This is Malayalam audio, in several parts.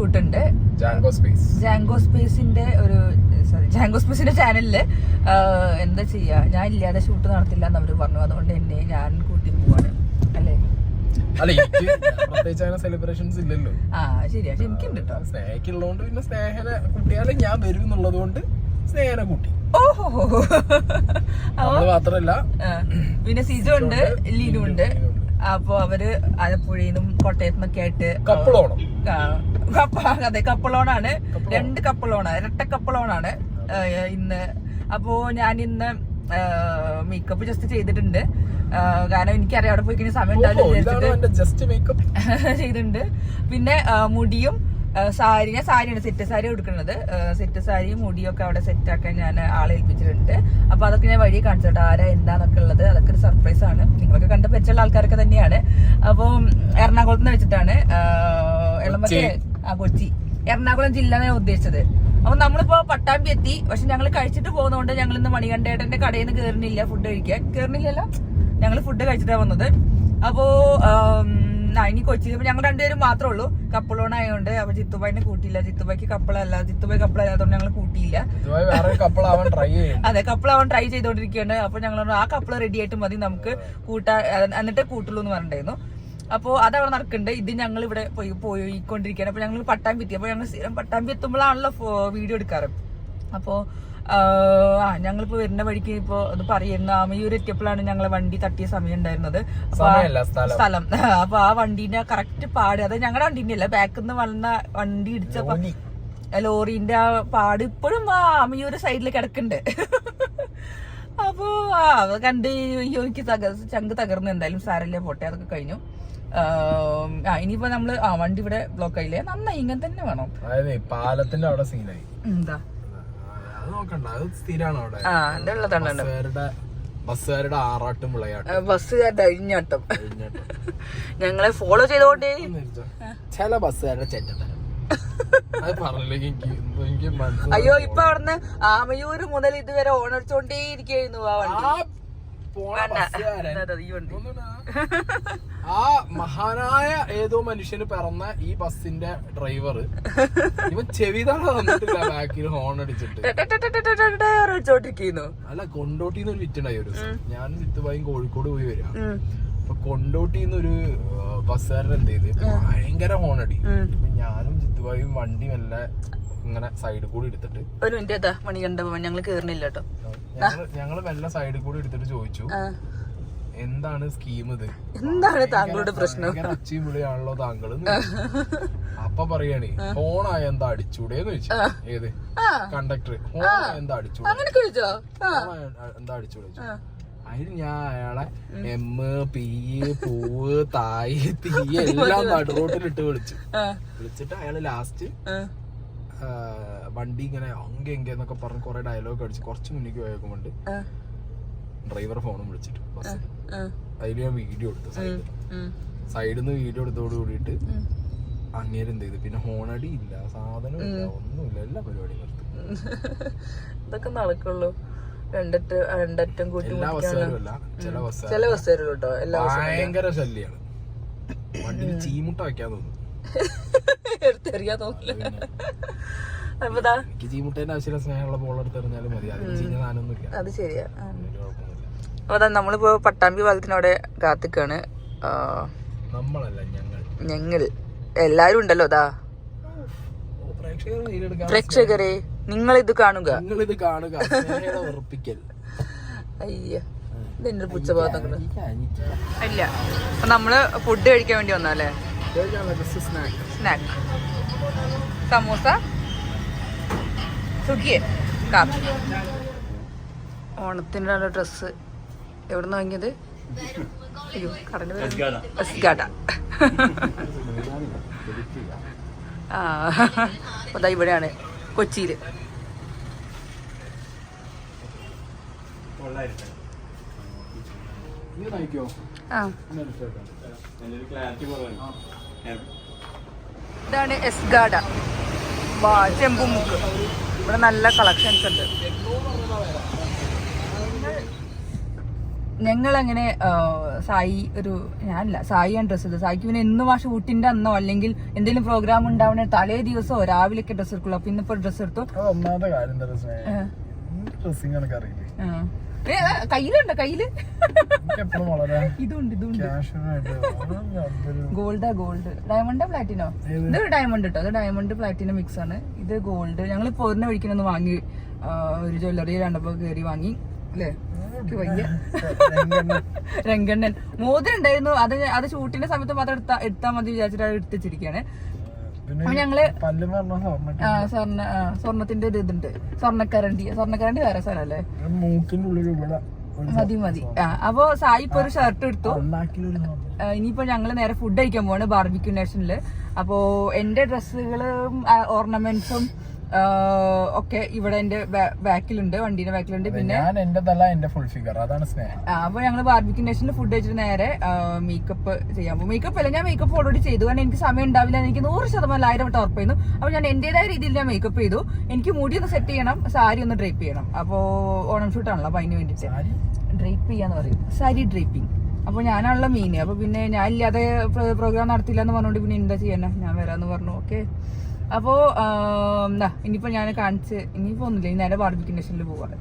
ഷൂട്ട് ഉണ്ട്. ജാങ്കോ സ്പേസിന്റെ ജാങ്കോ സ്പേസിന്റെ ചാനലില്. എന്താ ചെയ്യാ, ഞാൻ ഇല്ലാതെ ഷൂട്ട് നടത്തില്ല എന്ന് അവര് പറഞ്ഞു. അതുകൊണ്ട് എന്നെ ഞാൻ കൂട്ടി പോവാണ് അല്ലേ. സെലിബ്രേഷൻസ് ഇല്ലല്ലോ. ശരിയാ, എനിക്കുണ്ട് കേട്ടോ. സ്നേഹക്കുള്ളതുകൊണ്ട് പിന്നെ സ്നേഹനെ കൂട്ടിയാലും ഞാൻ വരും എന്നുള്ളത് കൊണ്ട് സ്നേഹനെ കൂട്ടി. ഓഹോ, മാത്രല്ല പിന്നെ സിജോ ഉണ്ട്, ലീനു ഉണ്ട്. അപ്പൊ അവര് ആലപ്പുഴയിലും കോട്ടയത്തുനിന്നൊക്കെ ആയിട്ട് അതെ കപ്പിളോണാണ്. 2 കപ്പിളോണാണ്, ഇരട്ട കപ്പിളോണാണ് ഇന്ന്. അപ്പോ ഞാൻ ഇന്ന് മേക്കപ്പ് ജസ്റ്റ് ചെയ്തിട്ടുണ്ട്. കാരണം എനിക്കറിയാം അവിടെ പോയി കഴിഞ്ഞാൽ സമയം ചെയ്തിട്ടുണ്ട്. പിന്നെ മുടിയും ഞാൻ സാരിയാണ് സെറ്റ് സാരി കൊടുക്കുന്നത്. സെറ്റ് സാരിയും മുടിയും ഒക്കെ അവിടെ സെറ്റ് ആക്കാൻ ഞാൻ ആളെ ഏൽപ്പിച്ചിട്ടുണ്ട്. അപ്പൊ അതൊക്കെ ഞാൻ വഴി കാണിച്ചോട്ടെ ആരാ എന്താന്നൊക്കെ ഉള്ളത്. അതൊക്കെ ഒരു സർപ്രൈസ് ആണ്. നിങ്ങളൊക്കെ കണ്ട പരിചയമുള്ള ആൾക്കാരൊക്കെ തന്നെയാണ്. അപ്പം എറണാകുളത്ത് നിന്ന് വെച്ചിട്ടാണ് കൊച്ചി എറണാകുളം ജില്ല ഞാൻ ഉദ്ദേശിച്ചത്. അപ്പൊ നമ്മളിപ്പോ പട്ടാമ്പി എത്തി. പക്ഷെ ഞങ്ങൾ കഴിച്ചിട്ട് പോകുന്നതുകൊണ്ട് ഞങ്ങൾ ഇന്ന് മണികണ്ഠേട്ടന്റെ കടയിൽ നിന്ന് കയറുന്നില്ല. ഫുഡ് കഴിക്കാൻ കയറുന്നില്ലല്ലോ, ഞങ്ങൾ ഫുഡ് കഴിച്ചിട്ടാണ് വന്നത്. അപ്പോ ഇനി കൊച്ചിയിൽ ഞങ്ങൾ 2 പേരും മാത്രമേ ഉള്ളൂ. കപ്പിളോൺ ആയതുകൊണ്ട്. അപ്പൊ ജിത്തുബായിനെ കൂട്ടിയില്ല. ജിത്തുബായിക്ക് കപ്പിളായി കപ്പിളല്ലാത്തതുകൊണ്ട് ഞങ്ങൾ കൂട്ടിയില്ല. അതെ, കപ്പിളാവാൻ ട്രൈ ചെയ്തോണ്ടിരിക്കുകയാണ്. അപ്പൊ ഞങ്ങൾ ആ കപ്പിള് റെഡി ആയിട്ട് മതി നമുക്ക് എന്നിട്ടേ കൂട്ടുള്ളൂ എന്ന് പറഞ്ഞിട്ടുണ്ടായിരുന്നു. അപ്പൊ അതവിടെ നടക്കുന്നുണ്ട്. ഇത് ഞങ്ങൾ ഇവിടെ പോയിക്കൊണ്ടിരിക്കുകയാണ്. അപ്പൊ ഞങ്ങൾ പട്ടാമ്പി എത്തി. അപ്പൊ ഞങ്ങൾ സ്ഥിരം പട്ടാമ്പി എത്തുമ്പോഴാണല്ലോ വീഡിയോ എടുക്കാറ്. അപ്പോ ഞങ്ങളിപ്പോ വരുന്ന വഴിക്ക് ഇപ്പൊ അത് പറയുന്ന ആമയൂർ എത്തിയപ്പോഴാണ് ഞങ്ങളെ വണ്ടി തട്ടിയ സമയം ഉണ്ടായിരുന്നത്. സ്ഥലം. അപ്പൊ ആ വണ്ടീന്റെ കറക്റ്റ് പാട്, അത് ഞങ്ങളുടെ വണ്ടീന്റെ അല്ല, ബാക്കിൽ നിന്ന് വന്ന വണ്ടി ഇടിച്ചപ്പോ ലോറിന്റെ ആ പാട് ഇപ്പോഴും ആ ആമയൂർ സൈഡിൽ കിടക്കുന്നുണ്ട്. അപ്പോ അത് കണ്ട് എനിക്ക് ചങ്ക് തകർന്നു. എന്തായാലും സാരല്ല, പോട്ടെ, അതൊക്കെ കഴിഞ്ഞു. ഇനിയിപ്പോ നമ്മള് വണ്ടി ഇവിടെ ബ്ലോക്ക് ആയില്ലേ. നന്നായി, ഇങ്ങനെ തന്നെ വേണം. പാലത്തിന്റെ അവിടെ സീനായി. എന്താ ബസ്സുകാരുടെ ആറാട്ടും വിളയാട്ടും, ബസ്സുകാരുടെ അഴിഞ്ഞാട്ടം ഞങ്ങളെ ഫോളോ ചെയ്തോണ്ടേ. ചില ബസ്സുകാരുടെ ചെറ്റത്തരം അയ്യോ, ഇപ്പൊ അവിടുന്ന് ആമയൂര് മുതൽ ഇതുവരെ ഓണടിച്ചോണ്ടേ ഇരിക്കുന്നു ആ വണ്ടി. ആ മഹാനായ ഏതോ മനുഷ്യന് പിറന്ന ഈ ബസിന്റെ ഡ്രൈവർ ഇവൻ ചെവിതാണ് വന്നിട്ടില്ല, ബാക്കിൽ ഹോൺ അടിച്ചിട്ട് അല്ല. കൊണ്ടോട്ടിന്ന് ഒരു വിറ്റുണ്ടായി ഒരു ദിവസം. ഞാനും ജിത്തുബായും കോഴിക്കോട് പോയി വരാം. അപ്പൊ കൊണ്ടോട്ടിന്ന് ഒരു ബസ്സുകാരൻ എന്ത് ചെയ്ത് ഭയങ്കര ഹോൺ അടി. ഞാനും ജിത്തുബായും വണ്ടി മെല്ലെ ഇങ്ങനെ സൈഡിൽ കൂടി എടുത്തിട്ട് ഒരു മിനിറ്റ് മണി കണ്ടപ്പോ ഞങ്ങൾ കേറുന്നില്ല കേട്ടോ. ഞങ്ങള് മെല്ലെ സൈഡിൽ കൂടി എടുത്തിട്ട് ചോദിച്ചു, എന്താണ് സ്കീം ഇത്, എന്താണ് താങ്കളുടെ പ്രശ്നം, അച്ചിയും വിളിയാണല്ലോ താങ്കൾ. അപ്പൊ പറയണേ ഹോണായ എന്താ അടിച്ചൂടേന്ന് ചോദിച്ചു. ഏത് കണ്ടക്ടർ ഹോണായ എന്താ അടിച്ചൂടെ, എന്താ അടിച്ചൂടെ. അതിന് ഞാൻ അയാളെ എം പി പൂവ് തായ് തീ എല്ലാം നടുറോട്ടിലിട്ട് വിളിച്ചിട്ട് അയാള് ലാസ്റ്റ് വണ്ടി ഇങ്ങനെ എങ്കെന്നൊക്കെ പറഞ്ഞ് കൊറേ ഡയലോഗ് അടിച്ച് കുറച്ച് മുന്നിലേക്ക് പോയേക്കുമ്പോണ്ട് ഡ്രൈവർ ഫോണും വിളിച്ചിട്ട് ബസ്. അതിൽ ഞാൻ വീഡിയോ എടുത്തു. സൈഡിൽ നിന്ന് വീഡിയോ എടുത്തോട് കൂടിയിട്ട് അങ്ങേര് എന്ത് ചെയ്തു, പിന്നെ ഹോണടി ഇല്ല, സാധനം ഇല്ല, ഒന്നുമില്ല, എല്ലാ പരിപാടിയും നിർത്തി. ഇതൊക്കെ നടക്കുള്ളൂ. രണ്ടറ്റം കൂട്ടി എല്ലാ ബസ്സുകാരും അല്ല, ചില ബസ്സുകാരും കേട്ടോ. ഭയങ്കര ശല്യാണ്. വണ്ടിയിൽ ചീമുട്ട വെക്കാൻ തോന്നുന്നു. എടുത്തെറിയാൻ തോന്നില്ല. എനിക്ക് ചീമുട്ടേന്റെ ആവശ്യമില്ല, സ്നേഹമുള്ള ബോളെടുത്തെറിഞ്ഞാലും മതി. അതിന് ചീഞ്ഞ സാധനമൊന്നുമില്ല. അത് ശരിയാ. അപ്പൊ നമ്മളിപ്പോ പട്ടാമ്പി പാലത്തിനവിടെ കാത്തിക്കാണ്. നമ്മളല്ല, ഞങ്ങൾ എല്ലാരും ഉണ്ടല്ലോ. അതാ പ്രേക്ഷകരെ, നിങ്ങളിത് കാണുക. അയ്യ, ഇതെന്റെ പുച്ഛഭാഗം ഇല്ല. അപ്പൊ നമ്മള് ഫുഡ് കഴിക്കാൻ വേണ്ടി വന്നല്ലേ. സ്നാക്ക്, സമൂസ, സുഖിയേ, കാപ്പി. ഓണത്തിൻ്റെ ഡ്രസ്സ് എവിടുന്ന് വാങ്ങിയത്? അയ്യോ, കടന്റെ പേര് എസ്ഗാഡ. അതാ ഇവിടെയാണ് കൊച്ചിയില്. ഇതാണ് എസ്ഗാഡ ചെമ്പുമുക്ക്. ഇവിടെ നല്ല കളക്ഷൻസ് ഉണ്ട്. ഞങ്ങളങ്ങനെ സായി സായിയാണ് ഡ്രസ്സ് എടുത്തത്. സായിക്ക് പിന്നെ എന്നും ആ ഷൂട്ടിന്റെ അന്നോ അല്ലെങ്കിൽ എന്തെങ്കിലും പ്രോഗ്രാം ഉണ്ടാവണ തലേ ദിവസമോ രാവിലെയൊക്കെ ഡ്രസ്സ് എടുക്കുള്ളൂ. അപ്പൊ ഇന്നിപ്പോ ഡ്രസ്സ് എടുത്തു. കയ്യിലുണ്ടോ? കയ്യില് ഇതുണ്ട് ഗോൾഡ് ഡയമണ്ട് പ്ലാറ്റിനോ? ഇത് ഡയമണ്ട് കേട്ടോ. അത് ഡയമണ്ട് പ്ലാറ്റിനം മിക്സ് ആണ്. ഇത് ഗോൾഡ്. ഞങ്ങൾ പോരുന്ന വഴിക്കൊന്ന് വാങ്ങി, ഒരു ജ്വല്ലറി കണ്ടപ്പോ കയറി വാങ്ങി അല്ലേ. രംഗണ്ണൻ മോതിരം ഉണ്ടായിരുന്നു. അത് ഷൂട്ടിന്റെ സമയത്ത് മാത്രം എടുത്താൽ മതി വിചാരിച്ചിട്ട് അത് എടുത്തിരിക്കുകയാണ്. അപ്പൊ ഞങ്ങള് സ്വർണത്തിന്റെ ഒരു ഇതുണ്ട്, സ്വർണ്ണക്കരണ്ടി വേറെ സ്ഥലല്ലേ, മതി. അപ്പൊ സായി ഇപ്പൊ ഒരു ഷർട്ട് എടുത്തു. ഇനിയിപ്പോ ഞങ്ങള് നേരെ ഫുഡ് കഴിക്കാൻ പോവാണ് ബാർബിക്യൂ നേഷനില്. അപ്പോ എന്റെ ഡ്രസ്സുകളും ഓർണമെന്റ്സും ഒക്കെ ഇവിടെ എന്റെ ബാക്കിലുണ്ട്, വണ്ടീന്റെ ബാക്കിലുണ്ട്. പിന്നെ അപ്പൊ ഞങ്ങള് ബാർബിക്യൂ നേഷനിൽ ഫുഡ് കഴിച്ചിട്ട് നേരെ മേക്കപ്പ് ചെയ്യാൻ പോകും. മേക്കപ്പ് അല്ല, ഞാൻ മേക്കപ്പ് ഓൾറെഡി ചെയ്തു. കാരണം എനിക്ക് സമയം ഉണ്ടാവില്ല, എനിക്ക് 100% 1000 ഉറപ്പായിരുന്നു. അപ്പൊ ഞാൻ എന്റേതായ രീതിയിൽ ഞാൻ മേക്കപ്പ് ചെയ്തു. എനിക്ക് മുടി ഒന്ന് സെറ്റ് ചെയ്യണം, സാരി ഒന്ന് ഡ്രേപ്പ് ചെയ്യണം. അപ്പോ ഓണം ഷൂട്ടാണല്ലോ, അപ്പൊ അതിന് വേണ്ടിട്ട് ഡ്രേപ്പ് ചെയ്യാന്ന് പറയും, സാരി ഡ്രേപ്പിംഗ്. അപ്പൊ ഞാനാണല്ലോ മെയിൻ. അപ്പൊ പിന്നെ ഞാൻ ഇല്ലാതെ പ്രോഗ്രാം നടത്തില്ല എന്ന് പറഞ്ഞോണ്ട് പിന്നെ എന്താ ചെയ്യാനാ, ഞാൻ വരാന്ന് പറഞ്ഞു. ഓക്കെ. അപ്പോ ഇനിയിപ്പോ ഞാൻ കാണിച്ച് ഇനിയിപ്പോ ഒന്നുമില്ല, നേരെ ബാർബിക്യൂ നേഷനിൽ പോവാണ്.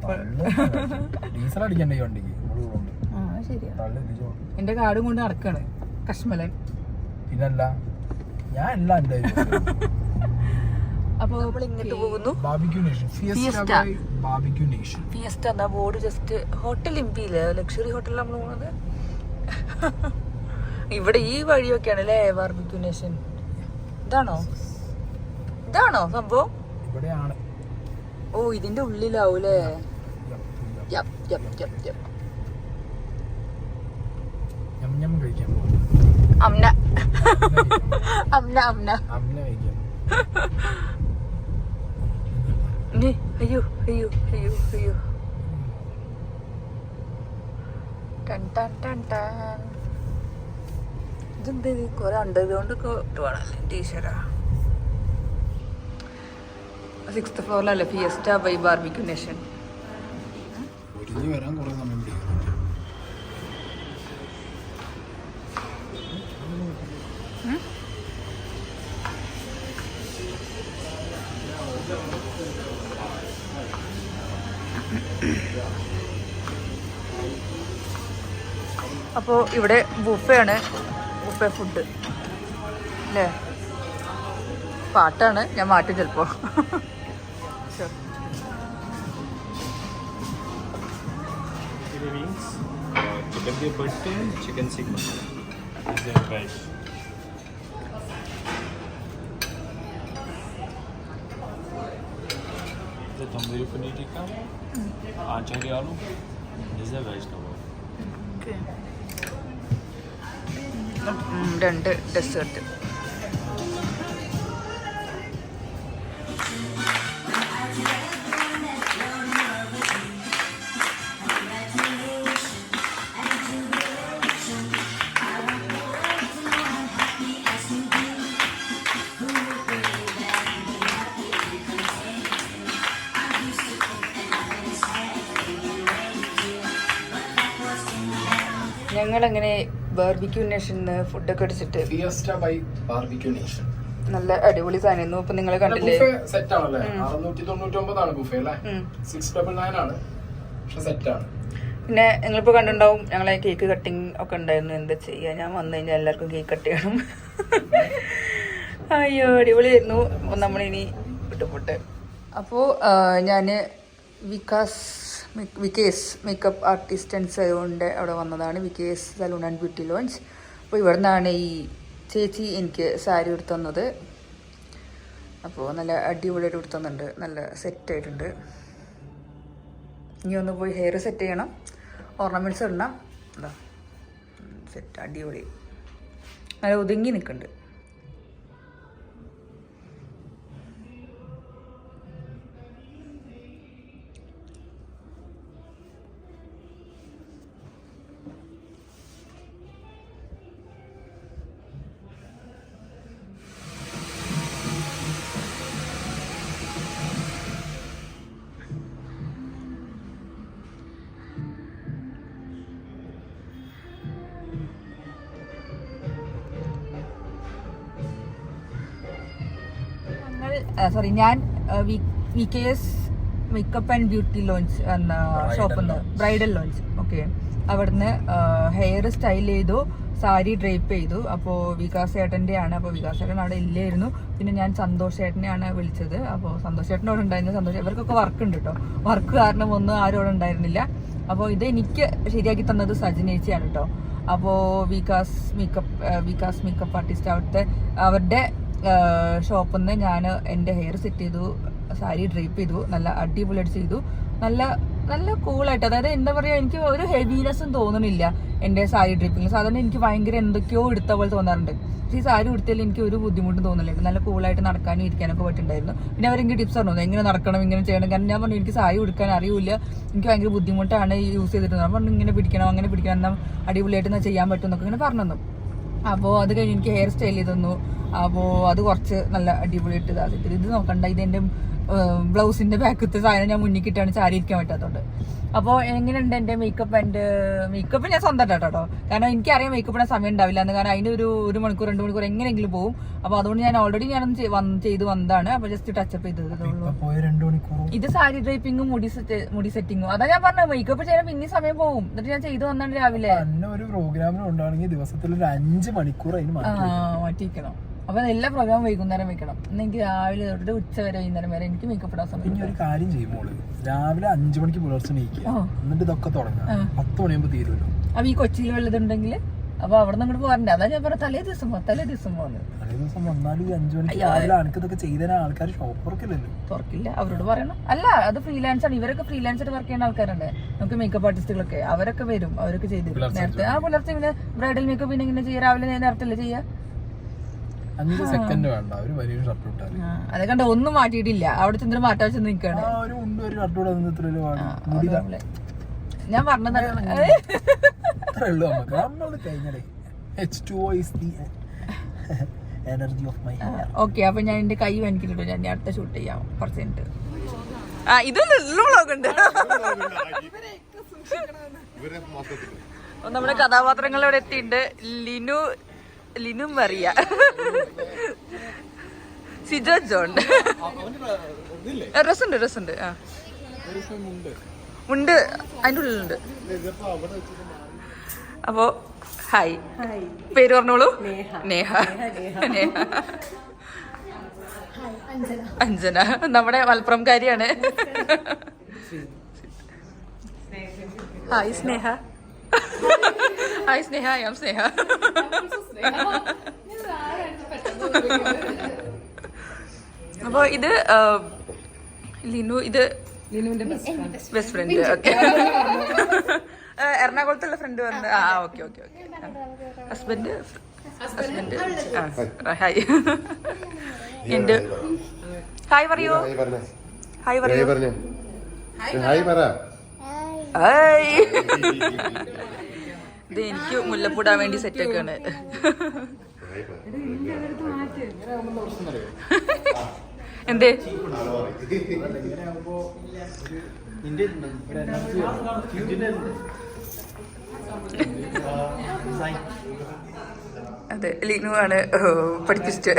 ശരിയാ, എന്റെ കാർഡും കൊണ്ട് നടക്കാണ് കശ്മലൻ. അപ്പൊ ഇങ്ങോട്ട് പോകുന്നു. ഫിയസ്റ്റ എന്നാ ബോർഡ്. ജസ്റ്റ് ഹോട്ടൽ ഇമ്പിയില്ലേ, ലക്ഷറി ഹോട്ടലിൽ നമ്മൾ പോകുന്നത്. ഇവിടെ ഈ വഴിയൊക്കെയാണ് അല്ലേ ബാർബിക്യൂ നേഷൻ. ഇതാണോ സംഭവം? ഓ, ഇതിന്റെ ഉള്ളിലാവൂലേ. അയ്യോ ഇതെന്ത് കൊറേ അണ്ടർഗ്രൗണ്ട് ഒക്കെ വേണല്ലേ ടീച്ചറാ. 6th ഫ്ലോറിലല്ലേ ഫിയസ്റ്റ ബൈ ബാർബിക്യൂ നേഷൻ. അപ്പോൾ ഇവിടെ ബുഫേ ഫുഡ് അല്ലേ. പാട്ടാണ്, ഞാൻ മാറ്റും ചിലപ്പോ. Chicken के बट्टे, chicken seekh masala, rice. The tandoori paneer tikka, achari aloo, this is veg kebab. Okay. 2 dessert. ഞങ്ങളങ്ങനെ ബാർബിക്യൂ നേഷനിന്ന് ഫുഡൊക്കെ അടിച്ചിട്ട് ഫിയസ്റ്റ ബൈ ബാർബിക്യൂ നേഷൻ നല്ല അടിപൊളി സാധനം. ഇപ്പൊ നിങ്ങൾ കണ്ടില്ലേ, സെറ്റ് ആണല്ലേ. 699 ആണ് ബുഫേ അല്ലേ. 699 ആണ്, പക്ഷെ സെറ്റ് ആണ്. പിന്നെ നിങ്ങളിപ്പോ കണ്ടിട്ടുണ്ടാവും ഞങ്ങളെ കേക്ക് കട്ടിങ് ഒക്കെ ഉണ്ടായിരുന്നു. എന്താ ചെയ്യാ, ഞാൻ വന്നു കഴിഞ്ഞാൽ എല്ലാവർക്കും കേക്ക് കട്ട് ചെയ്യണം. അയ്യോ അടിപൊളിയായിരുന്നു. അപ്പൊ നമ്മളിനി വിട്ടുപോട്ടെ. അപ്പോ ഞാന് വിക്കേസ് മേക്കപ്പ് ആർട്ടിസ്റ്റ് ആൻഡ് സലൂണിൻ്റെ അവിടെ വന്നതാണ്. വിക്കേസ് സലൂൺ ആൻഡ് ബ്യൂട്ടി ലോഞ്ച്. അപ്പോൾ ഇവിടെ നിന്നാണ് ഈ ചേച്ചി എനിക്ക് സാരി എടുത്തു തന്നത്. അപ്പോൾ നല്ല അടിപൊളിയായിട്ട് എടുത്തു തന്നിട്ടുണ്ട്, നല്ല സെറ്റായിട്ടുണ്ട്. ഇനി ഒന്ന് പോയി ഹെയർ സെറ്റ് ചെയ്യണം, ഓർണമെൻറ്റ്സ് ഇടണം. എന്താ സെറ്റ് അടിപൊളി, നല്ല ഒതുങ്ങി നിൽക്കുന്നുണ്ട്. സോറി ഞാൻ VKS makeup and beauty launch എന്ന ഷോപ്പിൽ നിന്ന് ബ്രൈഡൽ ലോഞ്ച് ഓക്കെ അവിടുന്ന് ഹെയർ സ്റ്റൈൽ ചെയ്തു, സാരി ഡ്രേപ്പ് ചെയ്തു. അപ്പോൾ വികാസ് ചേട്ടൻ്റെ ആണ്. അപ്പോൾ വികാസ് ചേട്ടൻ അവിടെ ഇല്ലായിരുന്നു. പിന്നെ ഞാൻ സന്തോഷ് ചേട്ടനെയാണ് വിളിച്ചത്. അപ്പോൾ സന്തോഷ് ചേട്ടൻ്റെ അവിടെ ഉണ്ടായിരുന്നു. സന്തോഷ് ഇവർക്കൊക്കെ വർക്ക് ഉണ്ട് കേട്ടോ. വർക്ക് കാരണം ഒന്നും ആരും അവിടെ ഉണ്ടായിരുന്നില്ല. അപ്പോൾ ഇത് എനിക്ക് ശരിയാക്കി തന്നത് സജിനേച്ചിയാണ് കേട്ടോ. അപ്പോൾ വികാസ് മേക്കപ്പ് ആർട്ടിസ്റ്റ് അവരുടെ ഷോപ്പിൽ നിന്ന് ഞാൻ എൻ്റെ ഹെയർ സെറ്റ് ചെയ്തു, സാരി ഡ്രേപ്പ് ചെയ്തു, നല്ല അടിപൊളിയായിട്ട് ചെയ്തു. നല്ല കൂളായിട്ട്, അതായത് എന്താ പറയുക, എനിക്ക് ഒരു ഹെവിനെസ്സും തോന്നണില്ല എൻ്റെ സാരി ഡ്രിപ്പിങ്. സാധാരണ എനിക്ക് ഭയങ്കര എന്തൊക്കെയോ എടുത്ത പോലെ തോന്നാറുണ്ട്. പക്ഷേ ഈ സാരി ഉടുത്തതിൽ എനിക്ക് ഒരു ബുദ്ധിമുട്ടും തോന്നില്ല. നല്ല കൂളായിട്ട് നടക്കാനും ഇരിക്കാനൊക്കെ പറ്റുണ്ടായിരുന്നു. പിന്നെ അവരെനിക്ക് ടിപ്സ് പറഞ്ഞു എങ്ങനെ നടക്കണം, ഇങ്ങനെ ചെയ്യണം. കാരണം ഞാൻ പറഞ്ഞു എനിക്ക് സാരി ഉടുക്കാൻ അറിയില്ല, എനിക്ക് ഭയങ്കര ബുദ്ധിമുട്ടാണ് യൂസ് ചെയ്തിട്ട്. ഞാൻ പറഞ്ഞു ഇങ്ങനെ പിടിക്കണം, അങ്ങനെ പിടിക്കണം, എന്നാൽ അടിപൊളിയായിട്ട് ചെയ്യാൻ പറ്റും എന്നൊക്കെ ഇങ്ങനെ പറഞ്ഞു തന്നു. അപ്പോൾ അത് കഴിഞ്ഞ് എനിക്ക് ഹെയർ സ്റ്റൈൽ ചെയ്ത് തന്നു. അപ്പോൾ അത് കുറച്ച് നല്ല അടിപൊളിയായിട്ട് ഇതാക്കിയിട്ട് ഇത് നോക്കണ്ട, ഇതെൻ്റെ ബ്ലൗസിന്റെ ബാക്കത്തെ സാധനം ഞാൻ മുന്നിക്കിട്ടാണ് ചാരി ഇരിക്കാൻ പറ്റാത്തതുകൊണ്ട്. അപ്പോൾ എങ്ങനെയുണ്ട് എൻ്റെ മേക്കപ്പ് ഞാൻ സ്വന്തമായിട്ട് കേട്ടോ. കാരണം എനിക്കറിയാം മേക്കപ്പിന് സമയം ഉണ്ടാവില്ല എന്ന്. കാരണം അതിന് ഒരു മണിക്കൂർ 2 മണിക്കൂർ എങ്ങനെയെങ്കിലും പോകും. അപ്പോൾ അതുകൊണ്ട് ഞാൻ ഓൾറെഡി ഞാനൊന്ന് ചെയ്ത് വന്നതാണ്. അപ്പോൾ ജസ്റ്റ് ടച്ചപ്പ് ചെയ്തതുള്ളൂ. ഇത് സാരി ഡ്രൈപ്പിങ്ങും മുടി സെറ്റിങ്ങും. അതാ ഞാൻ പറഞ്ഞത്, മേക്കപ്പ് ചെയ്യാൻ പിന്നെ സമയം പോകും. എന്നിട്ട് ഞാൻ ചെയ്ത് വന്നാണ് രാവിലെ. ഒരു പ്രോഗ്രാമിന് ഉണ്ടാണെങ്കിൽ ദിവസത്തിൽ ഒരു 5 മണിക്കൂർ മാറ്റിയിരിക്കണം. അപ്പൊ എല്ലാ പ്രോഗ്രാം വൈകുന്നേരം വെക്കണം. എനിക്ക് രാവിലെ തൊട്ട് ഉച്ച വരെ വൈകുന്നേരം വരെ എനിക്ക് മേക്കപ്പ് ഇടാൻ സമയം. പിന്നെ ഒരു കാര്യം ചെയ്യുമ്പോൾ രാവിലെ 5 മണിക്ക് പുലർച്ചെ നീക്കുക, എന്നിട്ട് ഇതൊക്കെ തുടങ്ങാം. 10 മണിയാകുമ്പോൾ തീരുമല്ലോ. അപ്പൊ ഈ കൊച്ചിയിൽ വല്ലതുണ്ടെങ്കിൽ അപ്പൊ അവിടെ നിന്ന് അങ്ങോട്ട് പോരണ്ടേ. അതാ ഞാൻ പറഞ്ഞ തലേ ദിവസം പോകുന്നത്. തലേ ദിവസം വന്നാലും ഈ 5 മണിക്ക് രാവിലെ ആൾക്ക് ഇതൊക്കെ ചെയ്തതിന് ആൾക്കാർ ഷോപ്പ് തുറക്കില്ല. അവരോട് പറയണം. അല്ല, അത് ഫ്രീലാൻസ് ആണ്. ഇവരൊക്കെ ഫ്രീലാൻസായിട്ട് വർക്ക് ചെയ്യുന്ന ആൾക്കാരുണ്ട്. നമുക്ക് മേക്കപ്പ് ആർട്ടിസ്റ്റുകളൊക്കെ അവരൊക്കെ വരും, അവരൊക്കെ ചെയ്തു നേരത്തെ. പുലർച്ചെ പിന്നെ ബ്രൈഡൽ മേക്കപ്പ് പിന്നെ ഇങ്ങനെ ചെയ്യാം, രാവിലെ നേരത്തെ അല്ലേ ചെയ്യാ. 5 സെക്കൻഡ് വേണ്ട, ഒരു വലിയ ഷർട്ട് ഇട്ടാൽ അത് കണ്ട ഒന്നും മാറ്റിയിട്ടില്ല. അവിടെ ചെന്നിട്ട് മാറ്റാൻ വെച്ച് നിൽക്കാണ്. ഞാൻ പറഞ്ഞത് ഓക്കെ. അപ്പൊ ഞാൻ എന്റെ കൈ വേനിക്കിട്ടോ. ഞാൻ അടുത്ത ഷൂട്ട് ചെയ്യാം കുറച്ച് കഴിഞ്ഞിട്ട്. ഇതൊന്നും വ്ളോഗ് ഉണ്ട്. നമ്മുടെ കഥാപാത്രങ്ങൾ ഇവിടെ എത്തിയിട്ടുണ്ട്. ലിനു മറിയ, സിജോ ജോൺ. ഡ്രസ്സുണ്ട് ഉണ്ട്, അതിൻ്റെ ഉള്ളിലുണ്ട്. അപ്പോ ഹായ്, പേര് പറഞ്ഞോളൂ. നേഹ. അഞ്ജന നമ്മുടെ മലപ്പുറംകാരിയാണ്. Hi Sneha. Hi Sneha, I am Sneha. അപ്പൊ ഇത് ലിനു, ഇത് ലിനുവിന്റെ ബെസ്റ്റ് ഫ്രണ്ട്. ഓക്കെ, എറണാകുളത്തുള്ള ഫ്രണ്ട് പറഞ്ഞു. ഓക്കെ. Husband hi. എന്റെ ഹായ് പറയൂ. ഹായ് പറയൂ. ഇത് എനിക്ക് മുല്ലപ്പൂടാൻ വേണ്ടി സെറ്റ് ഒക്കെയാണ്. എന്തേ അതെ, ലിനു ആണ് പഠിപ്പിച്ചിട്ട്.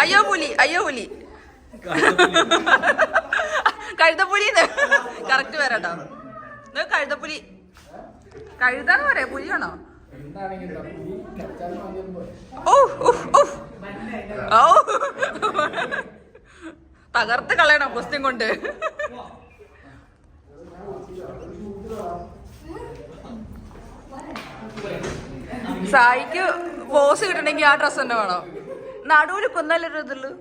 അയ്യോ പുലി കഴുതപ്പുലിന്ന് കറക്റ്റ് വരാട്ടോ. കഴുതപ്പുലി, കഴുതാന്ന് പറയാ, പുലിയാണോ? ഓ തകർത്ത് കളയണം ക്വസ്റ്റ്യൻ കൊണ്ട്. സായിക്ക് പോസ് കിട്ടണമെങ്കിൽ ആ ഡ്രസ് തന്നെ വേണോ? നടുവിൽ കൊന്നല്ലുള്ളൂ.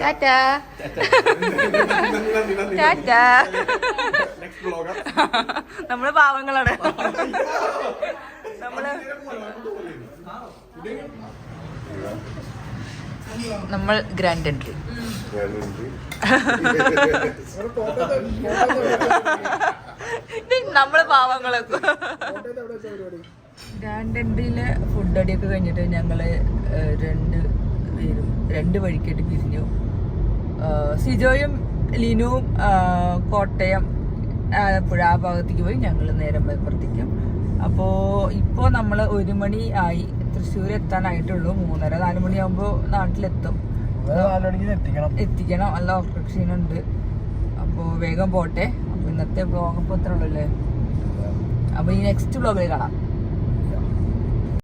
ടാറ്റാ ടാറ്റാ. നമ്മള് പാവങ്ങളാണ്. നമ്മൾ ഗ്രാൻഡ് എൻട്രി. നമ്മള് പാവങ്ങളൊക്കെ. ഗ്രാൻഡ് എൻട്രിയിലെ ഫുഡ് അടിയൊക്കെ കഴിഞ്ഞിട്ട് ഞങ്ങള് 2 വഴിക്കായിട്ട് പിരിഞ്ഞു. സിജോയും ലിനുവും കോട്ടയം ആലപ്പുഴ ആ ഭാഗത്തേക്ക് പോയി, ഞങ്ങൾ നേരെ മലപ്പുറത്തേക്കും. അപ്പോൾ ഇപ്പോൾ നമ്മൾ 1 മണി ആയി, തൃശ്ശൂർ എത്താനായിട്ടുള്ളൂ. 3:30-4 മണിയാകുമ്പോൾ നാട്ടിലെത്തും. എത്തിക്കണം, നല്ല ഓർക്കക്ഷീനുണ്ട്. അപ്പോൾ വേഗം പോട്ടെ. അപ്പോൾ ഇന്നത്തെ വ്ലോഗ് അപ്പോൾ ഇത്ര ഉള്ളൂ അല്ലേ. അപ്പോൾ ഈ നെക്സ്റ്റ് വ്ലോഗിൽ കാണാം.